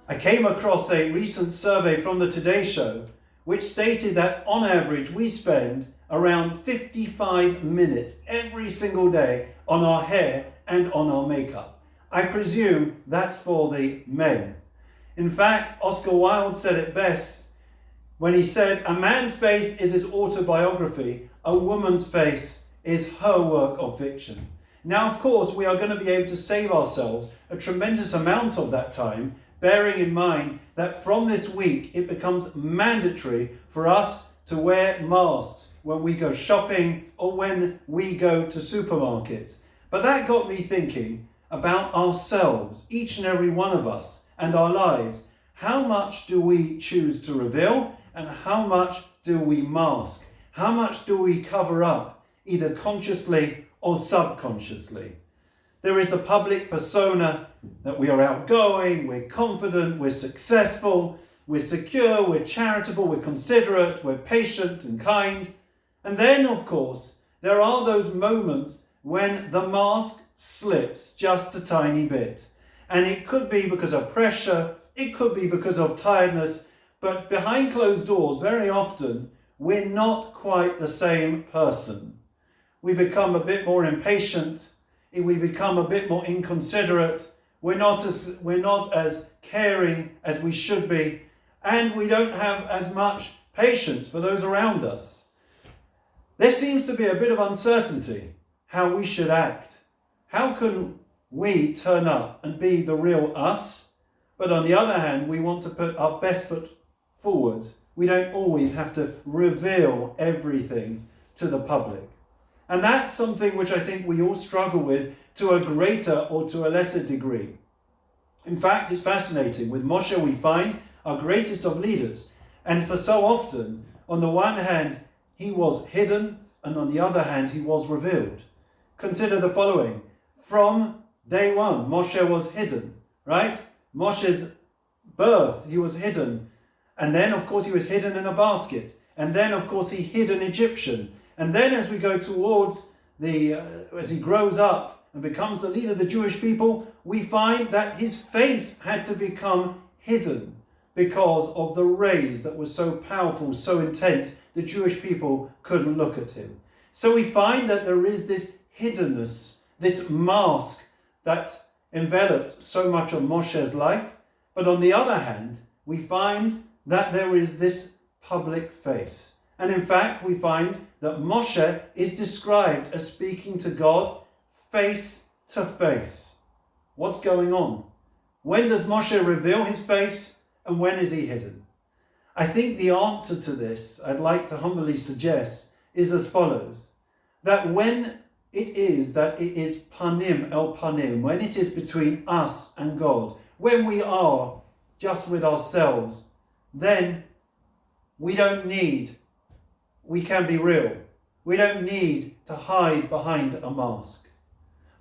I came across a recent survey from the Today Show which stated that on average we spend around 55 minutes every single day on our hair and on our makeup. I presume that's for the men. In fact, Oscar Wilde said it best when he said, "A man's face is his autobiography, a woman's face is her work of fiction." Now, of course, we are going to be able to save ourselves a tremendous amount of that time, bearing in mind that from this week it becomes mandatory for us to wear masks when we go shopping or when we go to supermarkets. But that got me thinking about ourselves, each and every one of us, and our lives. How much do we choose to reveal and how much do we mask? How much do we cover up, either consciously or subconsciously? There is the public persona that we are outgoing, we're confident, we're successful, we're secure, we're charitable, we're considerate, we're patient and kind. And then, of course, there are those moments when the mask slips just a tiny bit. And it could be because of pressure, it could be because of tiredness, but behind closed doors, very often, we're not quite the same person. We become a bit more impatient, we become a bit more inconsiderate, we're not as caring as we should be, and we don't have as much patience for those around us. There seems to be a bit of uncertainty how we should act. How can we turn up and be the real us? But on the other hand, we want to put our best foot forwards. We don't always have to reveal everything to the public. And that's something which I think we all struggle with to a greater or to a lesser degree. In fact, it's fascinating. With Moshe, we find our greatest of leaders. And for so often, on the one hand, he was hidden, and on the other hand, he was revealed. Consider the following. From day one, Moshe was hidden, right? Moshe's birth, he was hidden. And then, of course, he was hidden in a basket. And then, of course, he hid an Egyptian. And then as we go towards as he grows up and becomes the leader of the Jewish people, we find that his face had to become hidden because of the rays that were so powerful, so intense, the Jewish people couldn't look at him. So we find that there is this hiddenness, this mask that enveloped so much of Moshe's life. But on the other hand, we find that there is this public face. And in fact, we find that Moshe is described as speaking to God face to face. What's going on? When does Moshe reveal his face and when is he hidden? I think the answer to this, I'd like to humbly suggest, is as follows. That when it is panim el panim, when it is between us and God, when we are just with ourselves, then we can be real. We don't need to hide behind a mask.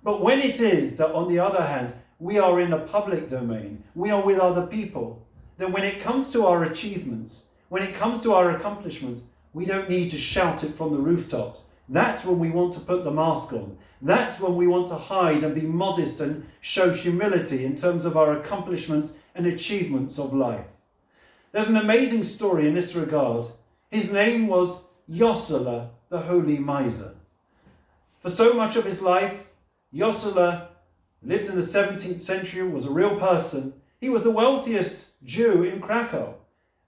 But when it is that, on the other hand, we are in a public domain, we are with other people, then when it comes to our achievements, when it comes to our accomplishments, we don't need to shout it from the rooftops. That's when we want to put the mask on. That's when we want to hide and be modest and show humility in terms of our accomplishments and achievements of life. There's an amazing story in this regard. His name was Yosela, the holy miser. For so much of his life, Yosela lived in the 17th century, was a real person. He was the wealthiest Jew in Krakow.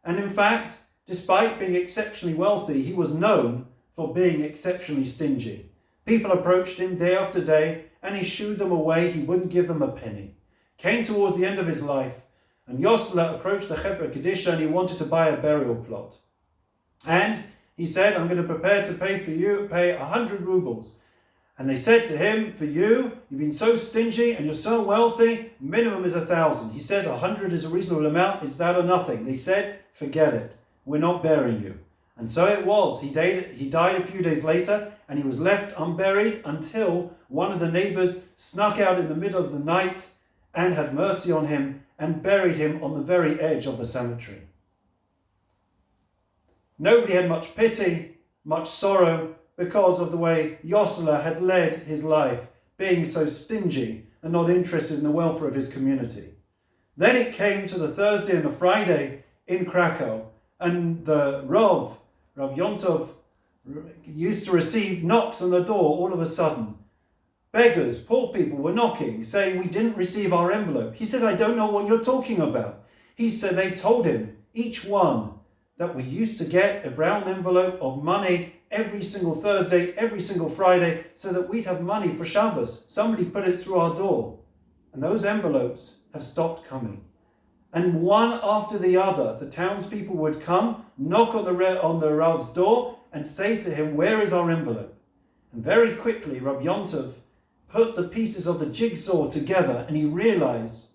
And in fact, despite being exceptionally wealthy, he was known for being exceptionally stingy. People approached him day after day, and he shooed them away. He wouldn't give them a penny. Came towards the end of his life, and Yosela approached the Chevra Kedisha and he wanted to buy a burial plot. And he said, I'm going to prepare to pay 100 rubles. And they said to him, for you've been so stingy and you're so wealthy, minimum is 1,000. He said, 100 is a reasonable amount, it's that or nothing. They said, forget it, we're not burying you. And so it was. He died a few days later, and he was left unburied until one of the neighbors snuck out in the middle of the night and had mercy on him and buried him on the very edge of the cemetery. Nobody had much pity, much sorrow, because of the way Yosela had led his life, being so stingy and not interested in the welfare of his community. Then it came to the Thursday and the Friday in Krakow, and the Rav Yontov, used to receive knocks on the door all of a sudden. Beggars, poor people were knocking, saying, we didn't receive our envelope. He said, I don't know what you're talking about. He said they told him, each one, that we used to get a brown envelope of money every single Thursday, every single Friday, so that we'd have money for Shabbos. Somebody put it through our door. And those envelopes have stopped coming. And one after the other, the townspeople would come, knock on the Rav's door and say to him, where is our envelope? And very quickly, Rabbi Yontov put the pieces of the jigsaw together, and he realized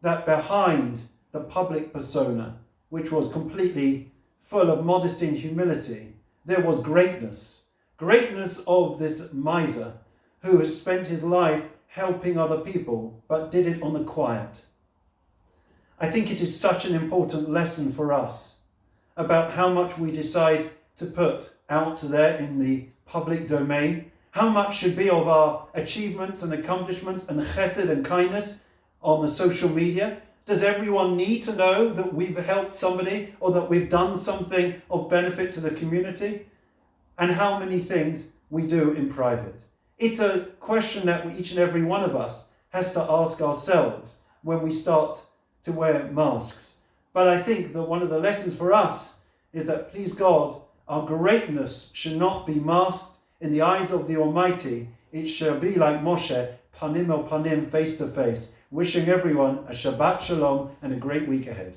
that behind the public persona, which was completely full of modesty and humility, there was greatness. Greatness of this miser who has spent his life helping other people, but did it on the quiet. I think it is such an important lesson for us about how much we decide to put out there in the public domain, how much should be of our achievements and accomplishments and chesed and kindness on the social media. Does everyone need to know that we've helped somebody or that we've done something of benefit to the community? And how many things we do in private? It's a question that each and every one of us has to ask ourselves when we start to wear masks. But I think that one of the lessons for us is that, please God, our greatness should not be masked in the eyes of the Almighty. It shall be like Moshe, panim el panim, face to face. Wishing everyone a Shabbat Shalom and a great week ahead.